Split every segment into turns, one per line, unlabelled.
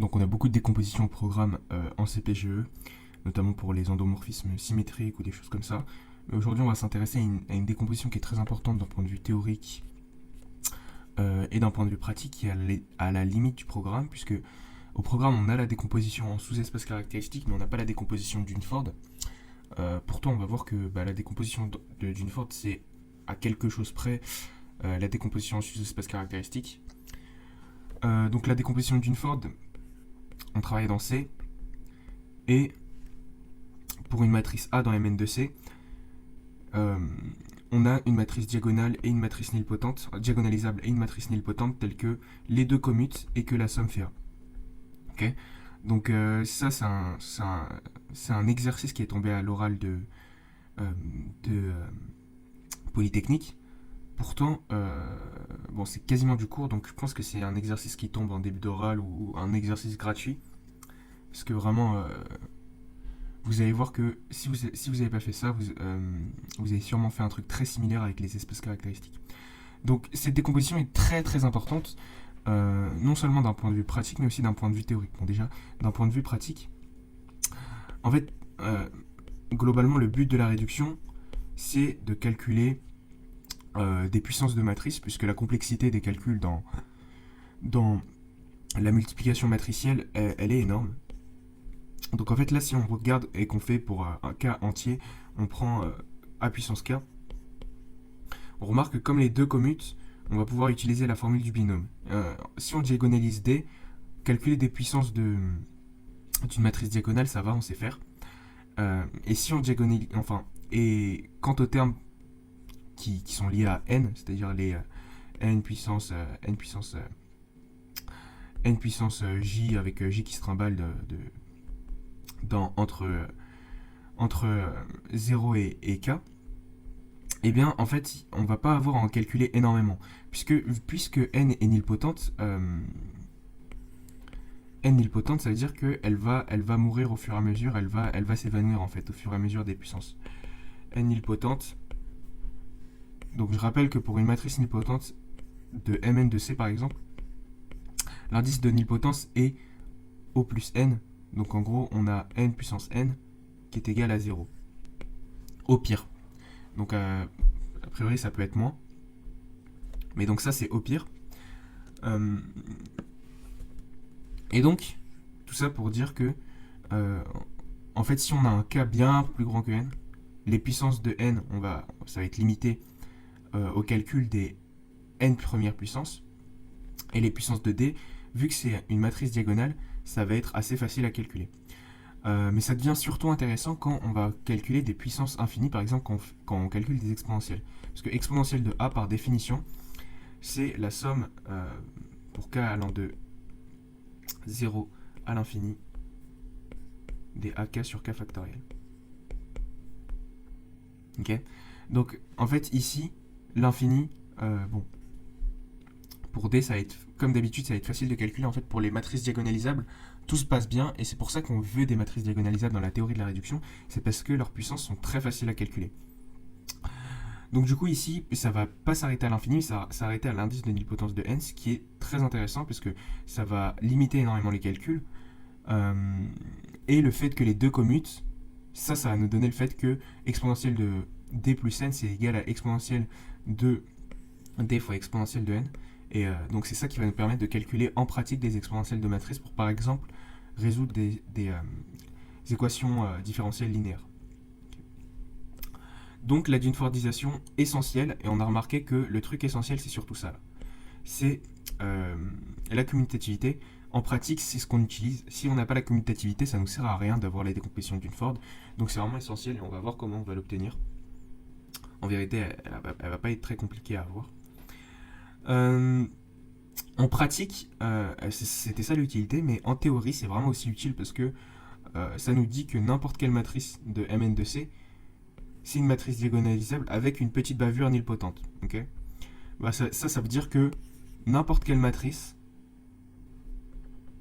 Donc on a beaucoup de décompositions au programme en CPGE, notamment pour les endomorphismes symétriques ou des choses comme ça. Mais aujourd'hui, on va s'intéresser à une décomposition qui est très importante d'un point de vue théorique et d'un point de vue pratique, qui est à la limite du programme, puisque au programme, on a la décomposition en sous-espaces caractéristiques, mais on n'a pas la décomposition d'Unford. Pourtant, on va voir que la décomposition d'Unford, c'est à quelque chose près la décomposition en sous-espaces caractéristiques. Donc la décomposition d'Unford, on travaille dans C, et pour une matrice A dans Mn2C, on a une matrice diagonale et une matrice nilpotente, diagonalisable et une matrice nilpotente, telle que les deux commutent et que la somme fait A. Okay. Donc ça, c'est un exercice qui est tombé à l'oral de Polytechnique. Pourtant, c'est quasiment du cours, donc je pense que c'est un exercice qui tombe en début d'oral ou un exercice gratuit. Parce que vraiment, vous allez voir que si vous n'avez pas fait ça, vous avez sûrement fait un truc très similaire avec les espaces caractéristiques. Donc cette décomposition est très très importante, non seulement d'un point de vue pratique, mais aussi d'un point de vue théorique. Bon, déjà, d'un point de vue pratique, en fait, globalement, le but de la réduction, c'est de calculer des puissances de matrice, puisque la complexité des calculs dans la multiplication matricielle, elle est énorme. Donc en fait, là, si on regarde et qu'on fait pour un cas entier, on prend A puissance K, on remarque que comme les deux commutent, on va pouvoir utiliser la formule du binôme. Si on diagonalise D, calculer des puissances d'une matrice diagonale, ça va, on sait faire. Et si on diagonalise, et quant aux termes qui sont liés à n, c'est-à-dire les n puissance j avec j qui se trimballe entre 0 et k, eh bien en fait on va pas avoir à en calculer énormément puisque n est nilpotente. N nilpotente, ça veut dire qu'elle va mourir au fur et à mesure, elle va s'évanouir en fait au fur et à mesure des puissances. N nilpotente. Donc je rappelle que pour une matrice nilpotente de Mn de C par exemple, l'indice de nilpotence est O plus n. Donc en gros, on a n puissance n qui est égal à 0. Au pire. Donc a priori, ça peut être moins. Mais donc ça, c'est au pire. Et donc, tout ça pour dire que, en fait, si on a un k bien plus grand que n, les puissances de n, ça va être limité au calcul des n premières puissances. Et les puissances de d, vu que c'est une matrice diagonale, ça va être assez facile à calculer. Mais ça devient surtout intéressant quand on va calculer des puissances infinies, par exemple quand on calcule des exponentielles. Parce que exponentielle de a, par définition, c'est la somme pour k allant de 0 à l'infini des ak sur k factoriel. Ok. Donc, en fait, ici, l'infini, pour d, ça va être, comme d'habitude, ça va être facile de calculer. En fait, pour les matrices diagonalisables, tout se passe bien, et c'est pour ça qu'on veut des matrices diagonalisables dans la théorie de la réduction, c'est parce que leurs puissances sont très faciles à calculer. Donc du coup ici, ça va pas s'arrêter à l'infini, ça va s'arrêter à l'indice de nilpotence de n, ce qui est très intéressant parce que ça va limiter énormément les calculs. Et le fait que les deux commutent, ça va nous donner le fait que exponentielle de d plus n, c'est égal à exponentielle de d fois exponentielle de n. Et donc c'est ça qui va nous permettre de calculer en pratique des exponentielles de matrice pour par exemple résoudre des équations différentielles linéaires. Donc la dunefordisation essentielle, et on a remarqué que le truc essentiel c'est surtout ça, c'est la commutativité. En pratique c'est ce qu'on utilise. Si on n'a pas la commutativité, ça ne nous sert à rien d'avoir la décomposition de Duneford, donc c'est vraiment essentiel et on va voir comment on va l'obtenir. En vérité elle va pas être très compliquée à avoir. En pratique, c'était ça l'utilité, mais en théorie, c'est vraiment aussi utile parce que ça nous dit que n'importe quelle matrice de Mn de C, c'est une matrice diagonalisable avec une petite bavure nilpotente. Okay. Ça veut dire que n'importe quelle matrice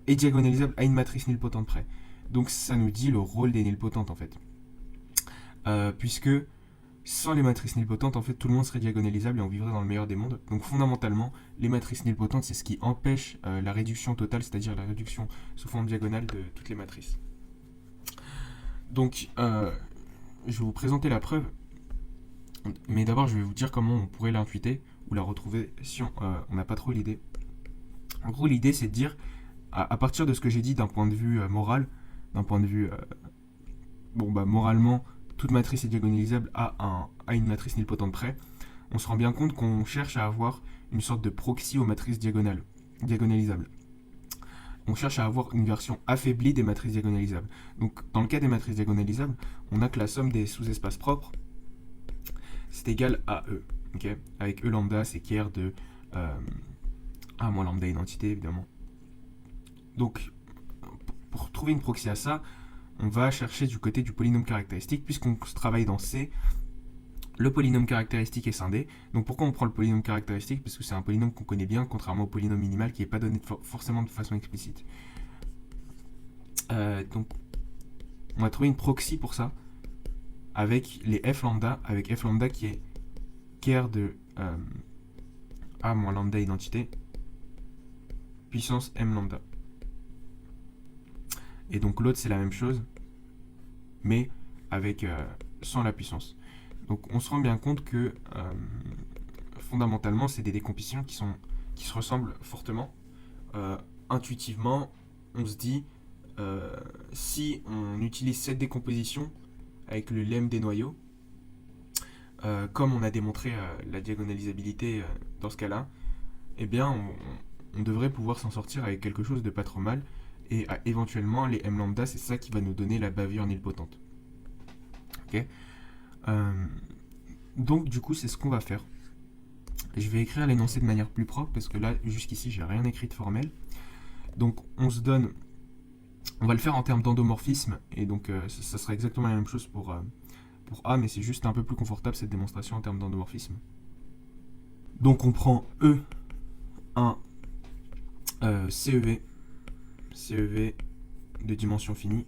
est diagonalisable à une matrice nilpotente près. Donc ça nous dit le rôle des nilpotentes en fait. Puisque sans les matrices nilpotentes, en fait, tout le monde serait diagonalisable et on vivrait dans le meilleur des mondes. Donc fondamentalement, les matrices nilpotentes, c'est ce qui empêche la réduction totale, c'est-à-dire la réduction sous forme diagonale de toutes les matrices. Donc, je vais vous présenter la preuve, mais d'abord, je vais vous dire comment on pourrait l'intuiter ou la retrouver si on n'a pas trop l'idée. En gros, l'idée, c'est de dire, à partir de ce que j'ai dit d'un point de vue moral, d'un point de vue, moralement, toute matrice est diagonalisable à une matrice nilpotente près, on se rend bien compte qu'on cherche à avoir une sorte de proxy aux matrices diagonalisables. On cherche à avoir une version affaiblie des matrices diagonalisables. Donc, dans le cas des matrices diagonalisables, on a que la somme des sous-espaces propres, c'est égal à E. Okay, avec E lambda, c'est tiers de A moins lambda identité, évidemment. Donc, pour trouver une proxy à ça, on va chercher du côté du polynôme caractéristique, puisqu'on travaille dans C. Le polynôme caractéristique est scindé. Donc pourquoi on prend le polynôme caractéristique? Parce que c'est un polynôme qu'on connaît bien, contrairement au polynôme minimal qui n'est pas donné forcément de façon explicite. Donc on va trouver une proxy pour ça, avec les f lambda, avec f lambda qui est tiers de A moins lambda identité, puissance m lambda. Et donc l'autre c'est la même chose, mais avec sans la puissance. Donc on se rend bien compte que fondamentalement c'est des décompositions qui se ressemblent fortement. Intuitivement, on se dit si on utilise cette décomposition avec le lemme des noyaux, comme on a démontré la diagonalisabilité dans ce cas-là, eh bien on devrait pouvoir s'en sortir avec quelque chose de pas trop mal. Et éventuellement, les m lambda, c'est ça qui va nous donner la bavure nilpotente. Ok. Donc, du coup, c'est ce qu'on va faire. Je vais écrire l'énoncé de manière plus propre, parce que là, jusqu'ici, j'ai rien écrit de formel. Donc, on se donne... On va le faire en termes d'endomorphisme, et donc, ça sera exactement la même chose pour A, mais c'est juste un peu plus confortable, cette démonstration en termes d'endomorphisme. Donc, on prend E, un CEV de dimension finie.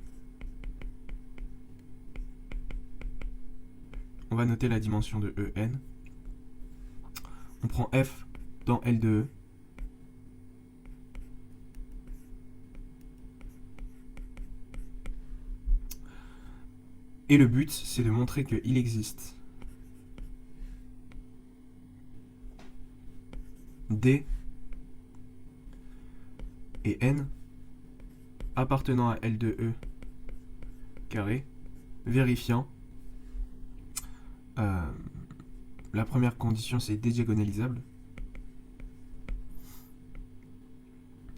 On va noter la dimension de EN. On prend F dans L de E. Et le but, c'est de montrer qu'il existe D et N appartenant à L de E carré, vérifiant. La première condition, c'est dédiagonalisable.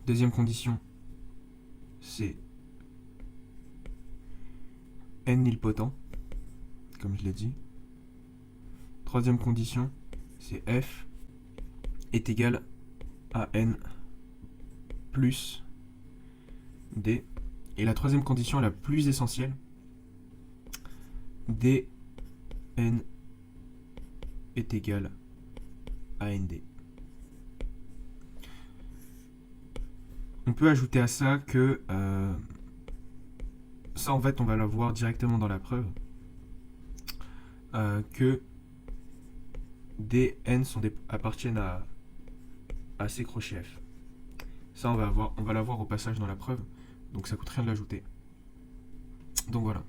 Deuxième condition, c'est n nilpotent, comme je l'ai dit. Troisième condition, c'est f est égal à n plus d. Et la troisième condition, la plus essentielle, dn est égal à nd. On peut ajouter à ça que ça, en fait, on va le voir directement dans la preuve, que dn appartiennent à ces crochets f. Ça, on va l'avoir au passage dans la preuve, donc ça coûte rien de l'ajouter. Donc voilà.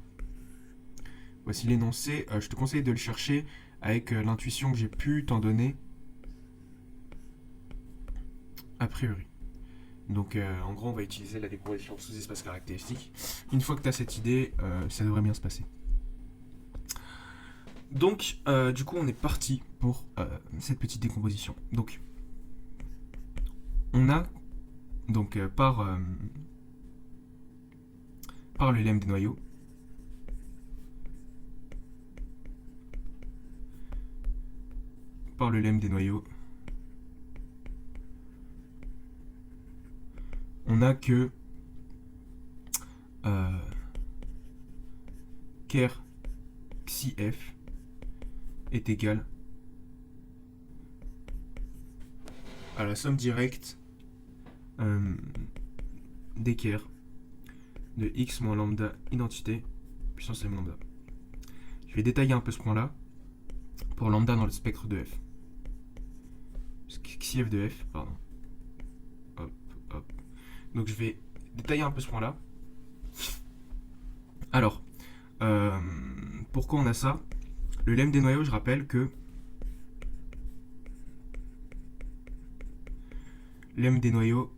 Voici l'énoncé. Je te conseille de le chercher avec l'intuition que j'ai pu t'en donner a priori. Donc en gros, on va utiliser la décomposition sous espace caractéristique. Une fois que tu as cette idée, ça devrait bien se passer. Donc, du coup, on est parti pour cette petite décomposition. Donc, on a donc par le lemme des noyaux, on a que ker xi f est égal à la somme directe d'équerre de x moins lambda identité puissance m lambda. Je vais détailler un peu ce point-là. pour lambda dans le spectre de f. Xif de f, pardon. Hop, hop. Donc je vais détailler un peu ce point-là. Alors, pourquoi on a ça? Le lemme des noyaux, je rappelle que lemme des noyaux,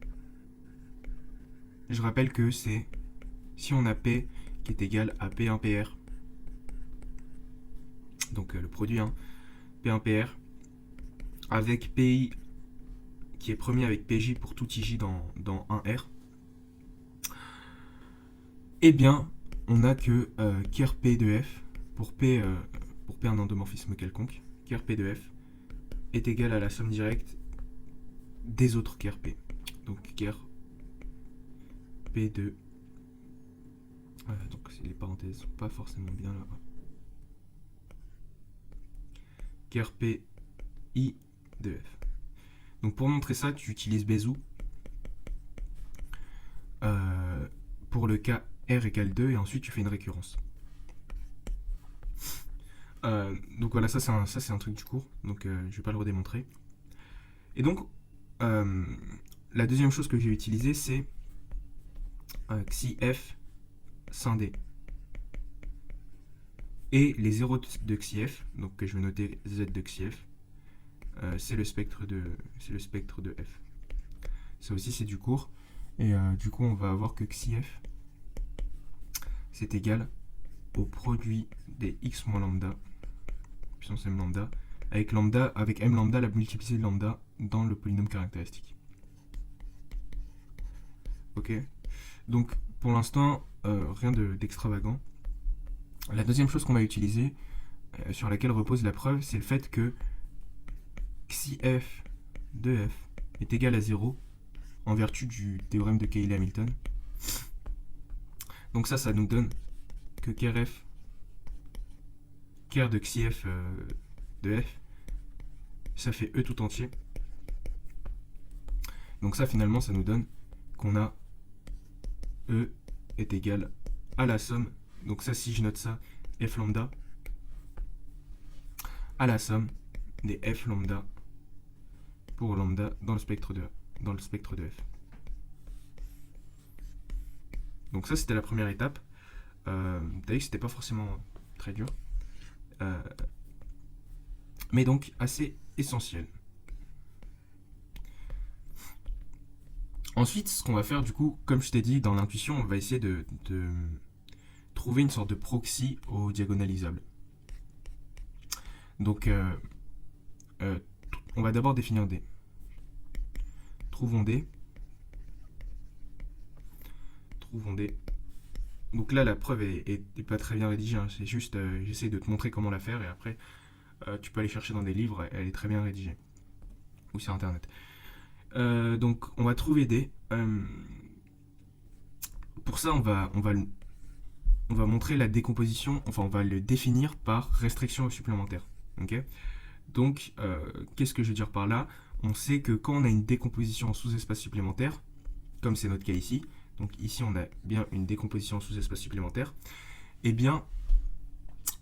je rappelle que c'est si on a P qui est égal à P1PR, donc le produit, hein, P1PR, avec PI qui est premier avec PJ pour tout IJ dans 1R, eh bien, on a que ker P de F pour P un endomorphisme quelconque, ker P de F est égal à la somme directe des autres ker P. Donc ker P de... donc les parenthèses sont pas forcément bien là. Ker P I de F. Donc pour montrer ça, tu utilises Bézout pour le cas R égale 2 et ensuite tu fais une récurrence. Donc voilà, ça c'est un truc du cours, donc je vais pas le redémontrer. Et donc la deuxième chose que j'ai utilisée c'est XIF scindé et les zéros de XIF, donc que je vais noter Z de XIF, c'est le spectre de F. Ça aussi c'est du cours, et du coup on va avoir que XIF c'est égal au produit des x moins lambda puissance m lambda avec m lambda la multiplicité de lambda dans le polynôme caractéristique. Ok, donc pour l'instant rien d'extravagant. La deuxième chose qu'on va utiliser, sur laquelle repose la preuve, c'est le fait que XIF de f est égal à 0 en vertu du théorème de Cayley-Hamilton. Donc ça nous donne que ker de XIF de f, ça fait E tout entier. Donc ça finalement ça nous donne qu'on a E est égal à la somme, donc ça si je note ça, f lambda, à la somme des f lambda pour lambda dans le spectre de f. Donc ça c'était la première étape. T'as vu que c'était pas forcément très dur. Mais donc assez essentiel. Ensuite, ce qu'on va faire du coup, comme je t'ai dit, dans l'intuition, on va essayer de trouver une sorte de proxy au diagonalisable. Donc, on va d'abord définir D. Trouvons D. Donc là, la preuve est pas très bien rédigée, hein. C'est juste, j'essaie de te montrer comment la faire, et après, tu peux aller chercher dans des livres, elle est très bien rédigée. Ou sur Internet. Donc, on va trouver D. Pour ça, on va montrer la décomposition, enfin, on va le définir par restriction supplémentaire. Okay, donc, qu'est-ce que je veux dire par là? On sait que quand on a une décomposition en sous-espace supplémentaire, comme c'est notre cas ici, donc ici on a bien une décomposition en sous-espace supplémentaire, eh bien,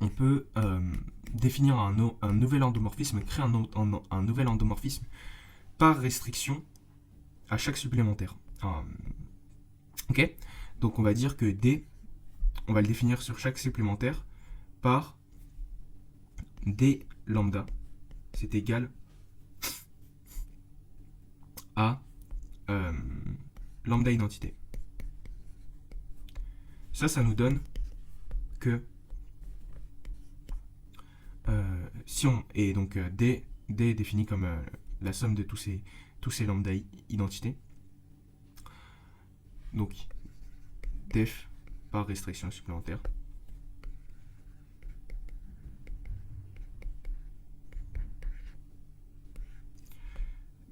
on peut définir un nouvel endomorphisme, créer un nouvel endomorphisme par restriction à chaque supplémentaire. Ok, donc on va dire que D, on va le définir sur chaque supplémentaire par D lambda, c'est égal à lambda identité. Ça nous donne que si on et donc D est défini comme la somme de tous ces lambda identités. Donc def par restriction supplémentaire.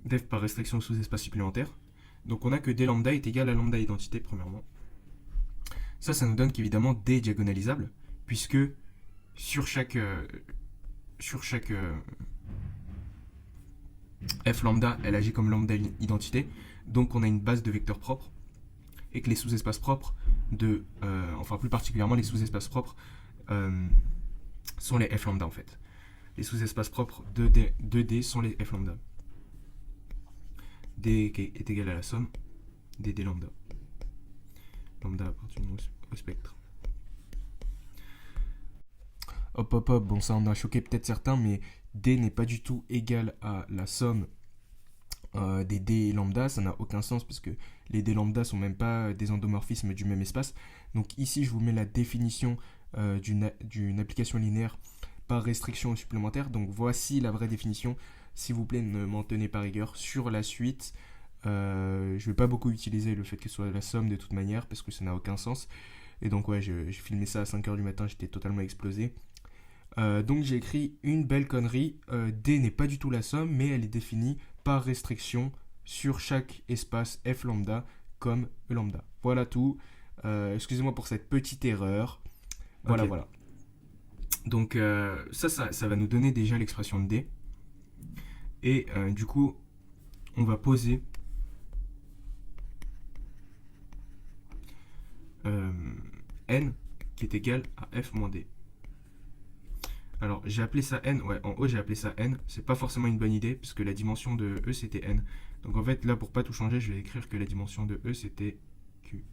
Def par restriction sous espace supplémentaire. Donc on a que D lambda est égal à lambda identité premièrement. Ça nous donne qu'évidemment D est diagonalisable, puisque sur chaque f lambda, elle agit comme lambda identité, donc on a une base de vecteurs propres, et que les sous-espaces propres enfin plus particulièrement les sous-espaces propres sont les f lambda en fait. les sous-espaces propres de D sont les f lambda. D est égal à la somme des D lambda. Lambda appartenant au spectre. Hop hop hop, bon ça en a choqué peut-être certains, mais D n'est pas du tout égal à la somme des D lambda, ça n'a aucun sens parce que les D lambda sont même pas des endomorphismes du même espace. Donc ici je vous mets la définition d'une application linéaire par restriction supplémentaire. Donc voici la vraie définition. S'il vous plaît, ne m'en tenez pas rigueur. Sur la suite, je ne vais pas beaucoup utiliser le fait que ce soit la somme de toute manière parce que ça n'a aucun sens. Et donc ouais, j'ai filmé ça à 5h du matin, j'étais totalement explosé. Donc j'ai écrit une belle connerie. D n'est pas du tout la somme, mais elle est définie par restriction sur chaque espace f lambda comme e lambda. Voilà tout. Excusez-moi pour cette petite erreur. Voilà, okay. Voilà. Donc ça va nous donner déjà l'expression de D. Et du coup, on va poser n qui est égal à f moins D. Alors j'ai appelé ça n, ouais, en haut j'ai appelé ça n, c'est pas forcément une bonne idée puisque la dimension de E c'était n. Donc en fait là pour pas tout changer je vais écrire que la dimension de E c'était q.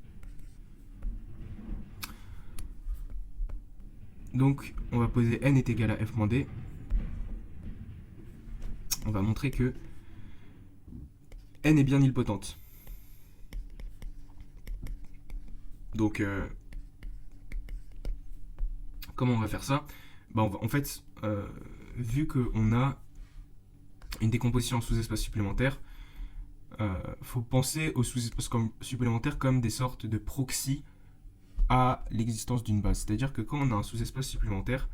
Donc on va poser n est égal à f moins d. On va montrer que n est bien nilpotente. Donc comment on va faire ça? En fait, vu qu'on a une décomposition en sous-espaces supplémentaires, faut penser aux sous-espaces supplémentaires comme des sortes de proxy à l'existence d'une base. C'est-à-dire que quand on a un sous-espace supplémentaire,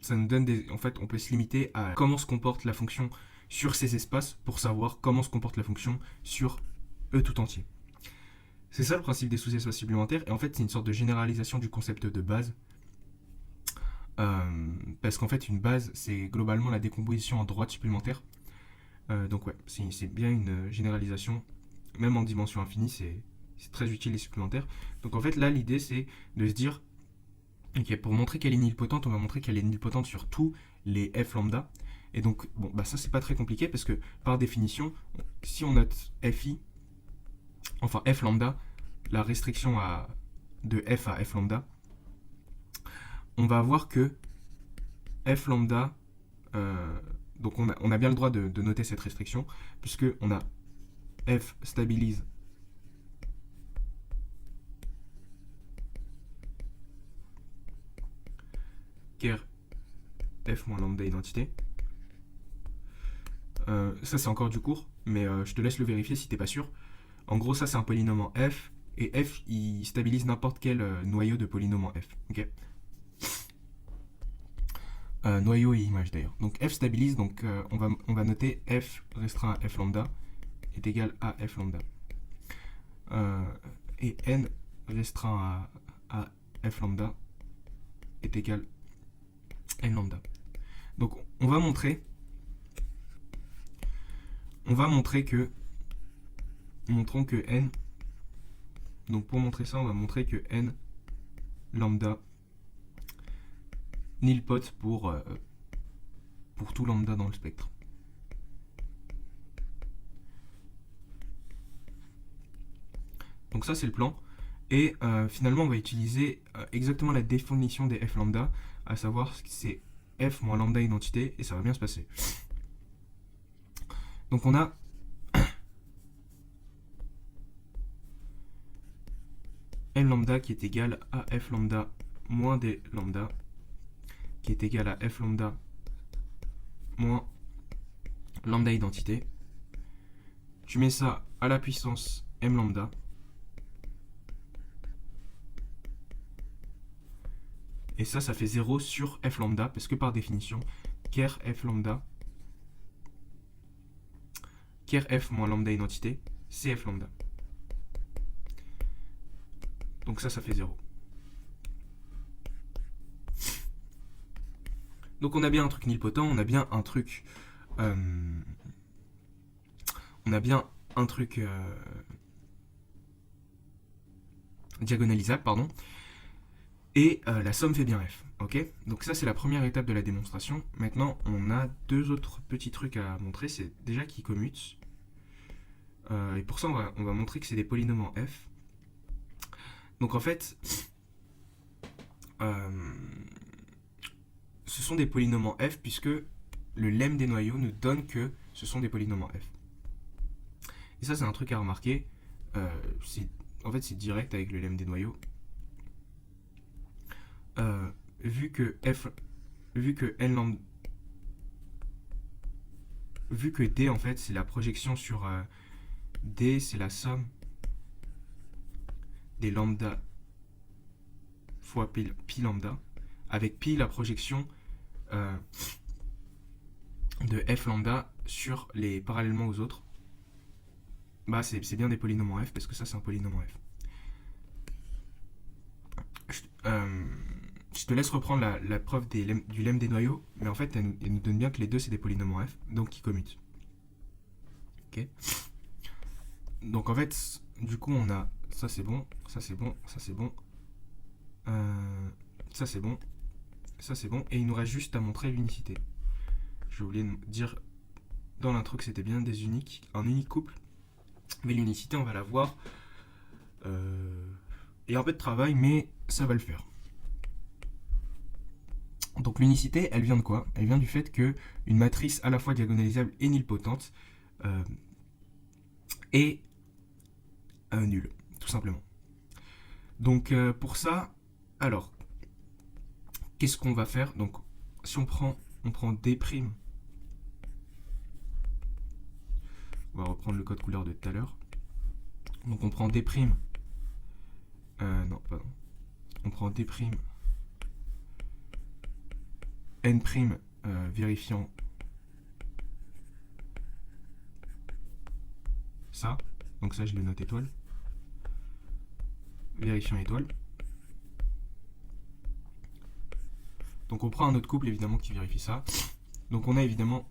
ça nous donne en fait, on peut se limiter à comment se comporte la fonction sur ces espaces pour savoir comment se comporte la fonction sur E tout entier. C'est ça le principe des sous-espaces supplémentaires, et en fait, c'est une sorte de généralisation du concept de base. Parce qu'en fait, une base, c'est globalement la décomposition en droite supplémentaire. Donc ouais, c'est bien une généralisation, même en dimension infinie, c'est très utile les supplémentaires. Donc en fait, là, l'idée, c'est de se dire, ok, pour montrer qu'elle est nilpotente, on va montrer qu'elle est nilpotente sur tous les f lambda. Et donc, bon, bah ça, c'est pas très compliqué, parce que, par définition, si on note fi, enfin f lambda, la restriction de f à f lambda, on va avoir que f lambda, donc on a bien le droit de noter cette restriction, puisque on a f stabilise ker f moins lambda identité. Ça c'est encore du cours, mais je te laisse le vérifier si t'es pas sûr. En gros, ça c'est un polynôme en f, et f il stabilise n'importe quel noyau de polynôme en f. Ok. Noyau et image d'ailleurs. Donc f stabilise, donc on va noter f restreint à f lambda est égal à f lambda. Et n restreint à f lambda est égal à n lambda. Donc on va montrer que, montrons que n, donc pour montrer ça, on va montrer que n lambda nilpote pour tout lambda dans le spectre. Donc ça c'est le plan. Et finalement on va utiliser exactement la définition des f lambda, à savoir que c'est f moins lambda identité, et ça va bien se passer. Donc on a n lambda qui est égal à f lambda moins d lambda qui est égal à f lambda moins lambda identité. Tu mets ça à la puissance m lambda. Et ça fait 0 sur f lambda, parce que par définition, ker f lambda, ker f moins lambda identité, c'est f lambda. Donc ça fait 0. Donc on a bien un truc nilpotent, on a bien un truc... diagonalisable, pardon. et la somme fait bien f. Ok. Donc ça c'est la première étape de la démonstration. Maintenant on a deux autres petits trucs à montrer. C'est déjà qu'ils commutent. Et pour ça on va montrer que c'est des polynômes en f. Donc en fait, ce sont des polynômes en f puisque le lemme des noyaux nous donne que ce sont des polynômes en f. Et ça c'est un truc à remarquer. En fait c'est direct avec le lemme des noyaux. Vu que D en fait c'est la projection sur D, c'est la somme des lambda fois pi lambda, avec pi la projection de f lambda sur les parallèlement aux autres. Bah c'est bien des polynômes en f parce que ça c'est un polynôme en f. Je te laisse reprendre la preuve du lemme des noyaux, mais en fait elle nous donne bien que les deux c'est des polynômes en f, donc qui commutent. Ok. Donc en fait, du coup on a ça c'est bon, ça c'est bon, ça c'est bon, ça c'est bon, ça c'est bon, et il nous reste juste à montrer l'unicité. Je voulais dire dans l'intro que c'était bien des uniques, un unique couple, mais l'unicité on va la voir. Et un peu de travail, mais ça va le faire. Donc l'unicité, elle vient de quoi? Elle vient du fait que une matrice à la fois diagonalisable et nilpotente est nulle, tout simplement. Donc pour ça, alors, qu'est-ce qu'on va faire? Donc si on prend D', on va reprendre le code couleur de tout à l'heure. Donc on prend D', non, pardon. On prend D', N', vérifiant ça. Donc ça, je le note étoile. Vérifiant étoile. Donc on prend un autre couple, évidemment, qui vérifie ça. Donc on a évidemment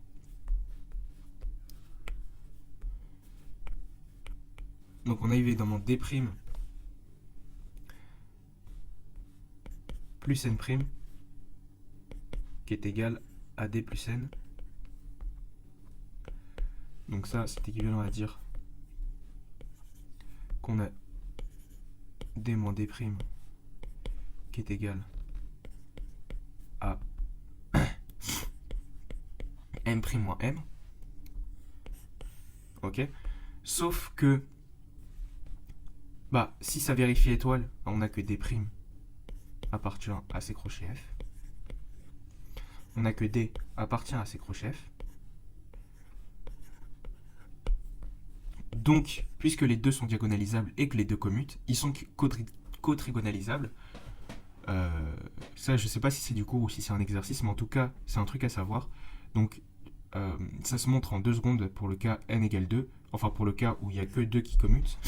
D' plus N', qui est égal à D plus N. Donc ça, c'est équivalent à dire qu'on a D moins D', qui est égal à M' moins M. Ok. Sauf que, bah, si ça vérifie étoile, on n'a que D' appartient à ces crochets F. On n'a que D appartient à ces crochets F. Donc, puisque les deux sont diagonalisables et que les deux commutent, ils sont cotrigonalisables. Ça, je sais pas si c'est du cours ou si c'est un exercice, mais en tout cas, c'est un truc à savoir. Donc, ça se montre en 2 secondes pour le cas n égale 2, enfin pour le cas où il n'y a que 2 qui commutent.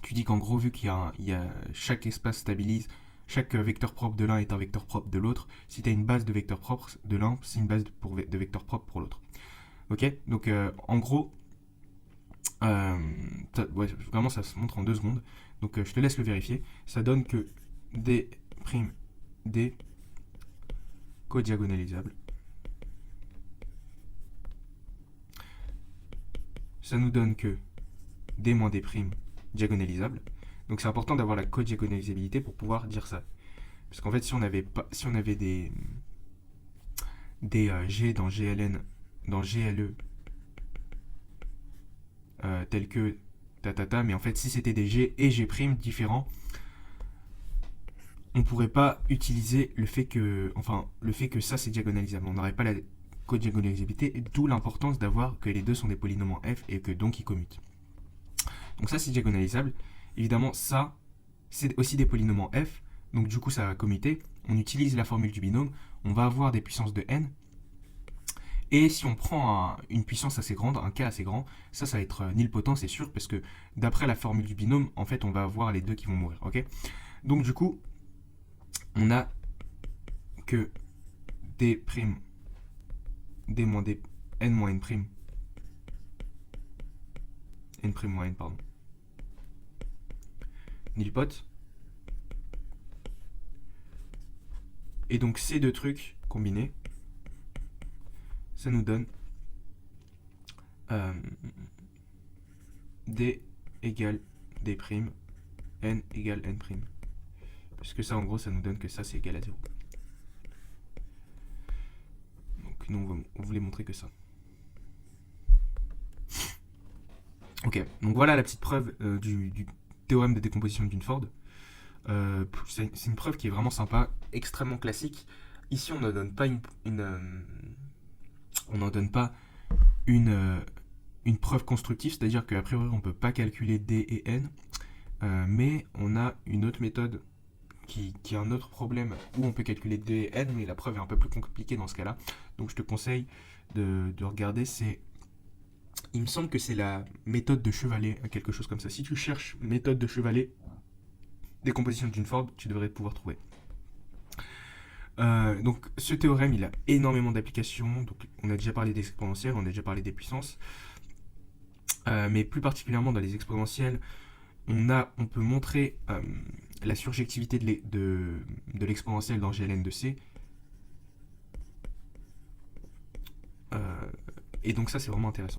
Tu dis qu'en gros, vu qu'il y a chaque espace stabilise, chaque vecteur propre de l'un est un vecteur propre de l'autre. Si tu as une base de vecteurs propres de l'un, c'est une base de vecteurs propres pour l'autre. Ok. Donc, en gros, ouais, vraiment, ça se montre en 2 secondes. Donc, je te laisse le vérifier. Ça donne que D', D codiagonalisable. Ça nous donne que D moins D' diagonalisable. Donc c'est important d'avoir la codiagonalisabilité pour pouvoir dire ça. Parce qu'en fait, si on avait des G dans GLN, dans GLE, tels que mais en fait, si c'était des G et G' différents, on pourrait pas utiliser le fait que ça c'est diagonalisable. On n'aurait pas la codiagonalisabilité, d'où l'importance d'avoir que les deux sont des polynômes en f et que donc ils commutent. Donc ça c'est diagonalisable. Évidemment, ça c'est aussi des polynômes en f, donc du coup ça va commuter. On utilise la formule du binôme, on va avoir des puissances de n. Et si on prend une puissance assez grande, un k assez grand, ça va être nilpotent, c'est sûr, parce que d'après la formule du binôme, en fait, on va avoir les deux qui vont mourir. Ok. Donc du coup, on a que D', D moins D, N moins N', N' moins N, pardon, nilpotent. Et donc ces deux trucs combinés, ça nous donne D égale D', N égale N'. Parce que ça, en gros, ça nous donne que ça, c'est égal à 0. Donc nous, on voulait montrer que ça. Ok, donc voilà la petite preuve du théorème de décomposition d'une Ford. C'est une preuve qui est vraiment sympa, extrêmement classique. Ici, on n'en donne pas une preuve constructive, c'est-à-dire qu'a priori, on ne peut pas calculer D et N, mais on a une autre méthode qui a un autre problème où on peut calculer D et N, mais la preuve est un peu plus compliquée dans ce cas-là. Donc je te conseille de regarder, il me semble que c'est la méthode de Chevalet, quelque chose comme ça. Si tu cherches méthode de Chevalet, décomposition d'une Ford, tu devrais pouvoir trouver. Donc ce théorème, il a énormément d'applications. Donc on a déjà parlé des exponentielles, on a déjà parlé des puissances, mais plus particulièrement dans les exponentielles, on peut montrer la surjectivité de l'exponentielle dans GLN de C. Et donc ça, c'est vraiment intéressant.